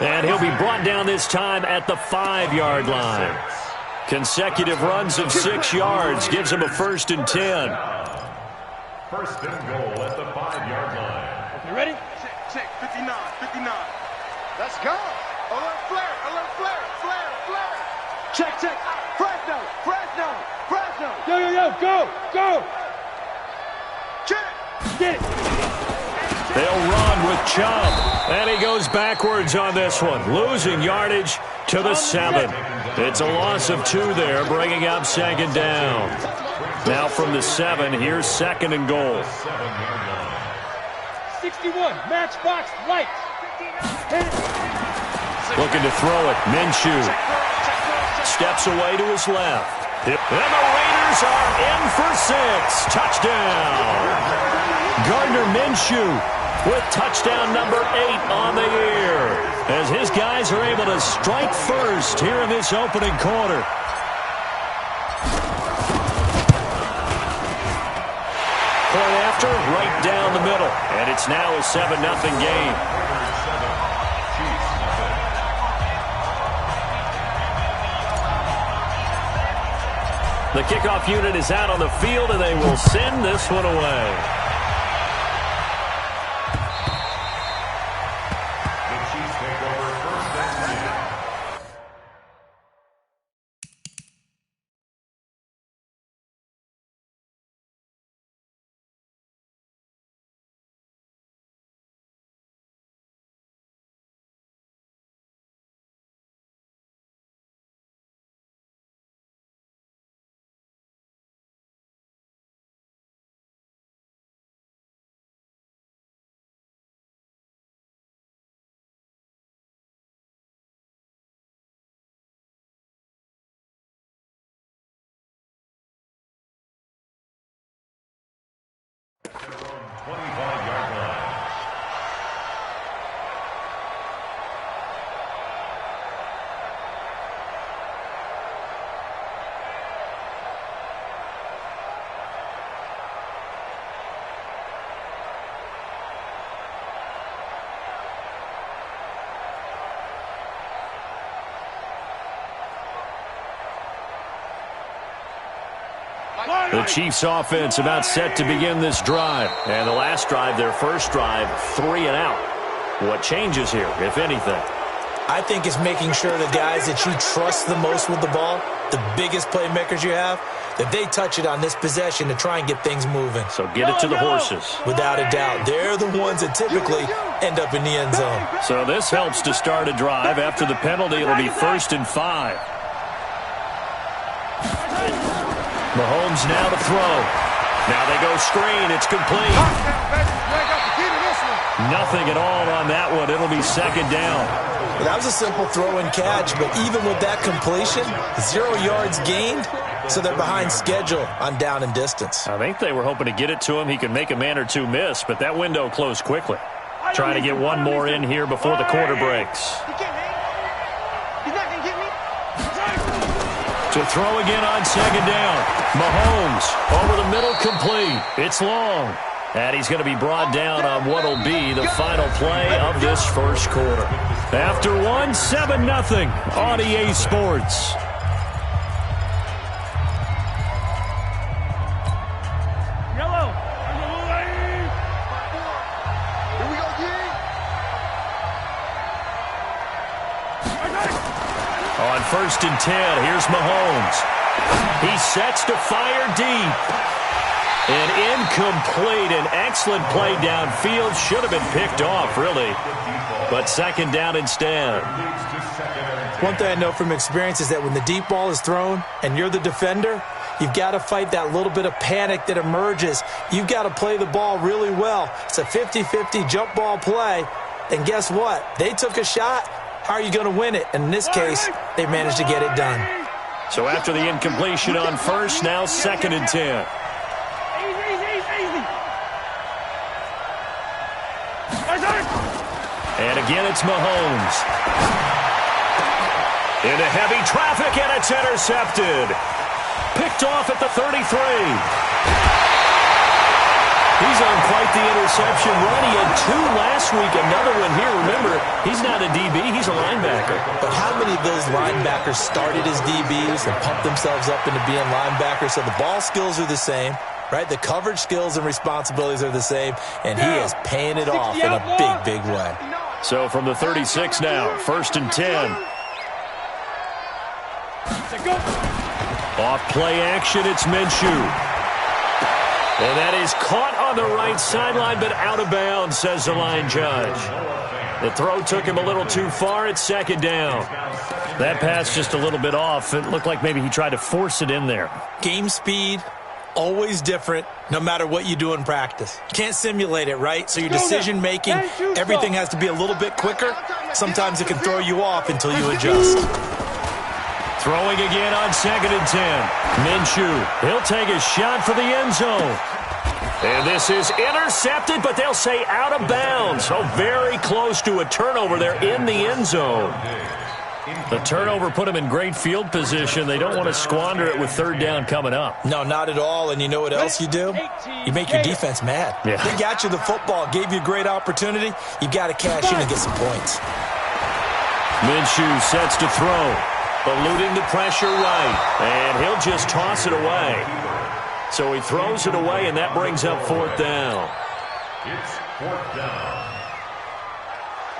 And he'll be brought down this time at the 5-yard line. Consecutive runs of 6 yards gives him a 1st and 10. First and goal at the 5-yard line. You ready? Check, 59, 59. Let's go. Alert flare, alert flare, flare, flare. Check. Fresno. Yo, go. Check. Get it. They'll run with Chubb. And he goes backwards on this one, losing yardage to the 7. It's a loss of 2 there, bringing up 2nd down. Now from the 7, here's 2nd and goal. 61, matchbox lights. Looking to throw it, Minshew. Steps away to his left. And the Raiders are in for 6. Touchdown. Gardner Minshew with touchdown number 8 on the year, as his guys are able to strike first here in this opening quarter. Point after, right down the middle. And it's now a 7-0 game. The kickoff unit is out on the field, and they will send this one away. The Chiefs take over 1st and 10. The Chiefs offense about set to begin this drive. And the last drive, their first drive, 3 and out. What changes here, if anything? I think it's making sure the guys that you trust the most with the ball, the biggest playmakers you have, that they touch it on this possession to try and get things moving. So get it to the horses. Without a doubt. They're the ones that typically end up in the end zone. So this helps to start a drive. After the penalty, it'll be 1st and 5. Mahomes now to throw. Now they go screen. It's complete. Nothing at all on that one. It'll be 2nd down. Well, that was a simple throw and catch, but even with that completion, 0 yards gained, so they're behind schedule on down and distance. I think they were hoping to get it to him. He could make a man or two miss, but that window closed quickly. Trying to get one more in here before the quarter breaks. He's not going to get me. To throw again on second down. Mahomes over the middle, complete. It's long. And he's going to be brought down on what will be the final play of this first quarter. After one, 7-0 on EA Sports. Yellow. Here we go, On 1st and 10, here's Mahomes. He sets to fire deep. An incomplete, an excellent play downfield. Should have been picked off, really. But second down instead. One thing I know from experience is that when the deep ball is thrown and you're the defender, you've got to fight that little bit of panic that emerges. You've got to play the ball really well. It's a 50-50 jump ball play. And guess what? They took a shot. How are you going to win it? And in this case, they managed to get it done. So after the incompletion on first, now 2nd and 10. And again, it's Mahomes. Into heavy traffic, and it's intercepted. Picked off at the 33. He's on quite the interception run. He had 2 last week, another one here. Remember, he's not a DB, he's a linebacker. But how many of those linebackers started as DBs and pumped themselves up into being linebackers? So the ball skills are the same, right? The coverage skills and responsibilities are the same, and he is paying it off in a big, big way. So from the 36 now, 1st and 10. Off play action, it's Minshew. And that is caught on the right sideline, but out of bounds, says the line judge. The throw took him a little too far at 2nd down. That pass just a little bit off. It looked like maybe he tried to force it in there. Game speed, always different, no matter what you do in practice. You can't simulate it, right? So your decision-making, everything has to be a little bit quicker. Sometimes it can throw you off until you adjust. Throwing again on 2nd and 10. Minshew, he'll take a shot for the end zone. And this is intercepted, but they'll say out of bounds. So very close to a turnover there in the end zone. The turnover put them in great field position. They don't want to squander it with 3rd down coming up. No, not at all. And you know what else you do? You make your defense mad. Yeah. They got you the football, gave you a great opportunity. You got to cash in and get some points. Minshew sets to throw. Eluding the pressure right. And he'll just toss it away. So he throws it away, and that brings up 4th down. It's 4th down.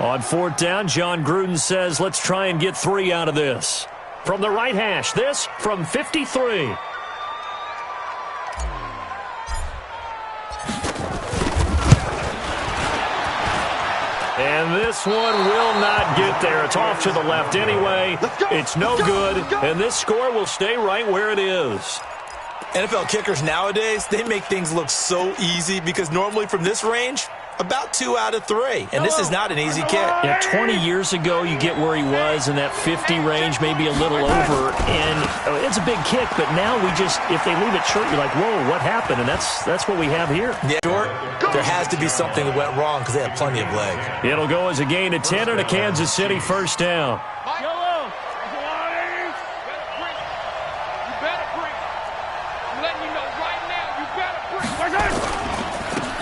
On 4th down, John Gruden says, let's try and get 3 out of this. From the right hash, this from 53. And this one will not get there. It's off to the left anyway. It's no good, and this score will stay right where it is. NFL kickers nowadays, they make things look so easy because normally from this range, about 2 out of 3. And this is not an easy kick. Yeah, 20 years ago, you get where he was in that 50 range, maybe a little over. And it's a big kick, but now we just, if they leave it short, you're like, whoa, what happened? And that's what we have here. Yeah, short, there has to be something that went wrong because they have plenty of leg. It'll go as a gain of 10 and a Kansas City 1st down.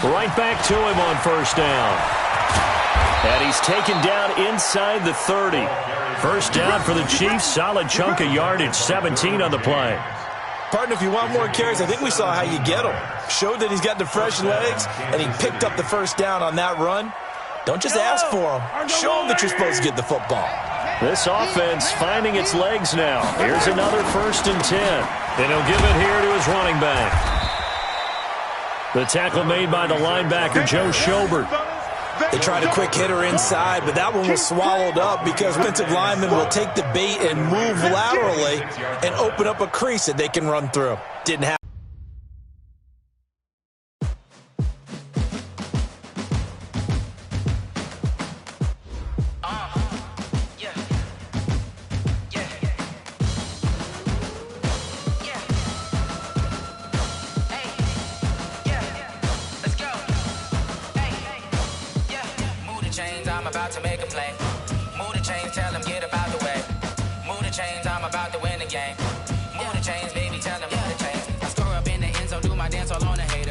Right back to him on 1st down. And he's taken down inside the 30. 1st down for the Chiefs. Solid chunk of yardage, 17 on the play. Partner, if you want more carries, I think we saw how you get him. Showed that he's got the fresh legs, and he picked up the 1st down on that run. Don't just ask for him. Show him that you're supposed to get the football. This offense finding its legs now. Here's another 1st and 10. And he'll give it here to his running back. The tackle made by the linebacker, Joe Schobert. They tried a quick hitter inside, but that one was swallowed up because offensive linemen will take the bait and move laterally and open up a crease that they can run through. Didn't happen. To make a play. Move the chains, tell them get up out the way. Move the chains, I'm about to win the game. all on the haters.